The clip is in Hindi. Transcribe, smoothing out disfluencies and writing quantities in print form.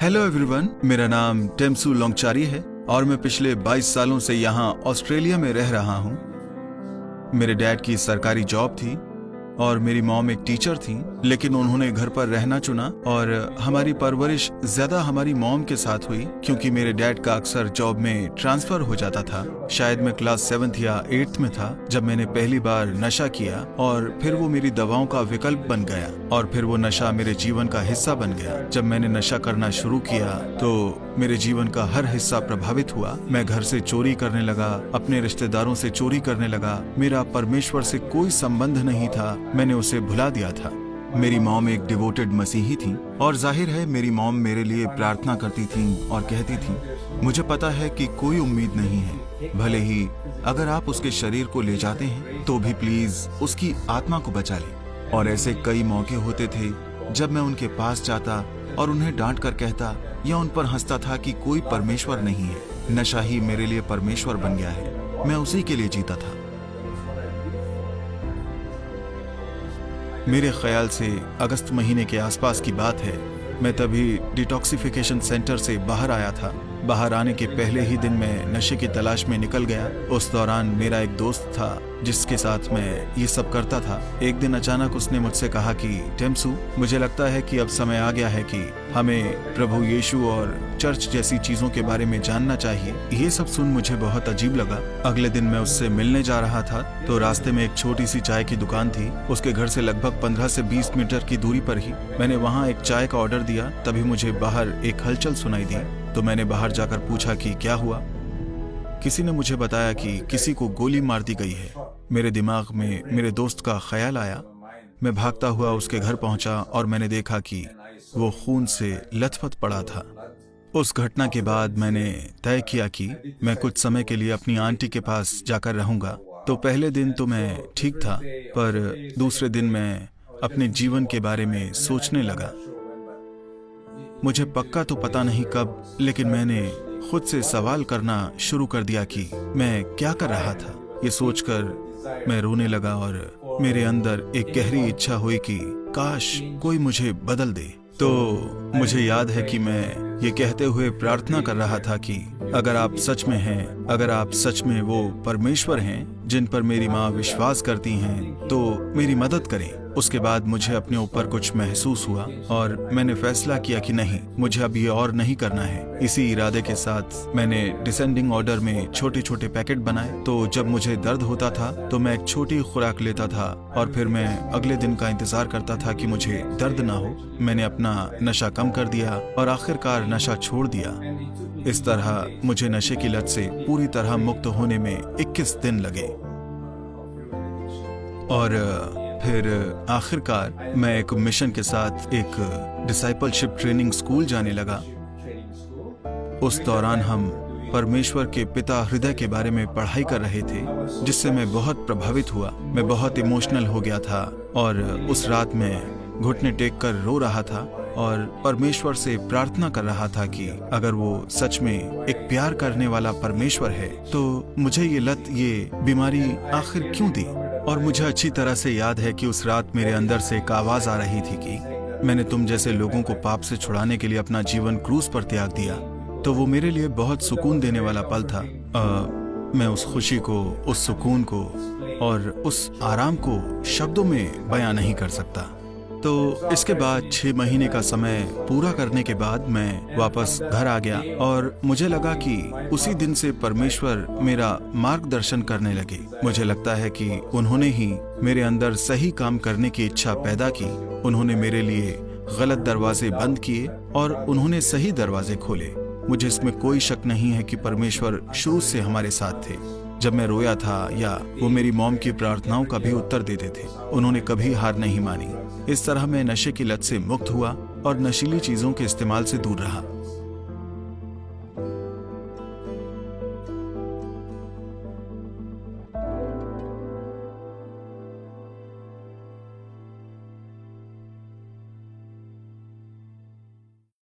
हेलो एवरीवन, मेरा नाम टेम्सू लोंगचारी है और मैं पिछले 22 सालों से यहाँ ऑस्ट्रेलिया में रह रहा हूँ। मेरे डैड की सरकारी जॉब थी और मेरी मॉम एक टीचर थी, लेकिन उन्होंने घर पर रहना चुना और हमारी परवरिश ज्यादा हमारी मॉम के साथ हुई क्योंकि मेरे डैड का अक्सर जॉब में ट्रांसफर हो जाता था। शायद मैं क्लास 7th या 8th में था जब मैंने पहली बार नशा किया और फिर वो मेरी दवाओं का विकल्प बन गया और फिर वो नशा मेरे जीवन का हिस्सा बन गया। जब मैंने नशा करना शुरू किया तो मेरे जीवन का हर हिस्सा प्रभावित हुआ। मैं घर से चोरी करने लगा, अपने रिश्तेदारों से चोरी करने लगा। मेरा परमेश्वर से कोई संबंध नहीं था, मैंने उसे भुला दिया था। मेरी मॉम एक डिवोटेड मसीही थी और जाहिर है मेरी मॉम मेरे लिए प्रार्थना करती थी और कहती थी, मुझे पता है कि कोई उम्मीद नहीं है, भले ही अगर आप उसके शरीर को ले जाते हैं तो भी प्लीज उसकी आत्मा को बचा ले। और ऐसे कई मौके होते थे जब मैं उनके पास जाता और उन्हें डांट कर कहता या उन पर हंसता था कि कोई परमेश्वर नहीं है। नशा ही मेरे लिए परमेश्वर बन गया है, मैं उसी के लिए जीता था। मेरे ख्याल से अगस्त महीने के आसपास की बात है। मैं तभी डिटॉक्सिफिकेशन सेंटर से बाहर आया था। बाहर आने के पहले ही दिन मैं नशे की तलाश में निकल गया। उस दौरान मेरा एक दोस्त था जिसके साथ मैं ये सब करता था। एक दिन अचानक उसने मुझसे कहा कि टेम्सू, मुझे लगता है कि अब समय आ गया है कि हमें प्रभु यीशु और चर्च जैसी चीजों के बारे में जानना चाहिए। ये सब सुन मुझे बहुत अजीब लगा। अगले दिन मैं उससे मिलने जा रहा था तो रास्ते में एक छोटी सी चाय की दुकान थी। उसके घर से लगभग 15 से 20 मीटर की दूरी पर ही। मैंने वहाँ एक चाय का ऑर्डर दिया। तभी मुझे बाहर एक हलचल सुनाई दी तो मैंने बाहर जाकर पूछा कि क्या हुआ। किसी ने मुझे बताया कि किसी को गोली मार दी गई है। मेरे दिमाग में मेरे दोस्त का ख्याल आया। मैं भागता हुआ उसके घर पहुंचा और मैंने देखा कि वो खून से लथपथ पड़ा था। उस घटना के बाद मैंने तय किया कि मैं कुछ समय के लिए अपनी आंटी के पास जाकर रहूंगा। तो पहले दिन तो मैं ठीक था, पर दूसरे दिन मैं अपने जीवन के बारे में सोचने लगा। मुझे पक्का तो पता नहीं कब, लेकिन मैंने खुद से सवाल करना शुरू कर दिया कि मैं क्या कर रहा था। ये सोचकर मैं रोने लगा और मेरे अंदर एक गहरी इच्छा हुई कि काश कोई मुझे बदल दे। तो मुझे याद है कि मैं ये कहते हुए प्रार्थना कर रहा था कि अगर आप सच में हैं, अगर आप सच में वो परमेश्वर हैं जिन पर मेरी माँ विश्वास करती हैं, तो मेरी मदद करें। उसके बाद मुझे अपने ऊपर कुछ महसूस हुआ और मैंने फैसला किया कि नहीं, मुझे अब ये और नहीं करना है। इसी इरादे के साथ मैंने डिसेंडिंग ऑर्डर में छोटे छोटे पैकेट बनाए। तो जब मुझे दर्द होता था तो मैं एक छोटी खुराक लेता था और फिर मैं अगले दिन का इंतजार करता था कि मुझे दर्द ना हो। मैंने अपना नशा कम कर दिया और आखिरकार नशा छोड़ दिया। इस तरह मुझे नशे की लत से पूरी तरह मुक्त होने में 21 दिन लगे और फिर आखिरकार मैं एक मिशन के साथ एक डिसाइपलशिप ट्रेनिंग स्कूल जाने लगा। उस दौरान हम परमेश्वर के पिता हृदय के बारे में पढ़ाई कर रहे थे, जिससे मैं बहुत प्रभावित हुआ। मैं बहुत इमोशनल हो गया था और उस रात में घुटने टेक कर रो रहा था और परमेश्वर से प्रार्थना कर रहा था कि अगर वो सच में एक प्यार करने वाला परमेश्वर है तो मुझे ये लत, ये बीमारी आखिर क्यों दी। और मुझे अच्छी तरह से याद है कि उस रात मेरे अंदर से एक आवाज आ रही थी कि मैंने तुम जैसे लोगों को पाप से छुड़ाने के लिए अपना जीवन क्रूस पर त्याग दिया। तो वो मेरे लिए बहुत सुकून देने वाला पल था। मैं उस खुशी को, उस सुकून को और उस आराम को शब्दों में बयां नहीं कर सकता। तो इसके बाद 6 महीने का समय पूरा करने के बाद मैं वापस घर आ गया और मुझे लगा कि उसी दिन से परमेश्वर मेरा मार्गदर्शन करने लगे। मुझे लगता है कि उन्होंने ही मेरे अंदर सही काम करने की इच्छा पैदा की। उन्होंने मेरे लिए गलत दरवाजे बंद किए और उन्होंने सही दरवाजे खोले। मुझे इसमें कोई शक नहीं है कि परमेश्वर शुरू से हमारे साथ थे। जब मैं रोया था या वो मेरी मॉम की प्रार्थनाओं का भी उत्तर देते थे, उन्होंने कभी हार नहीं मानी। इस तरह मैं नशे की लत से मुक्त हुआ और नशीली चीजों के इस्तेमाल से दूर रहा।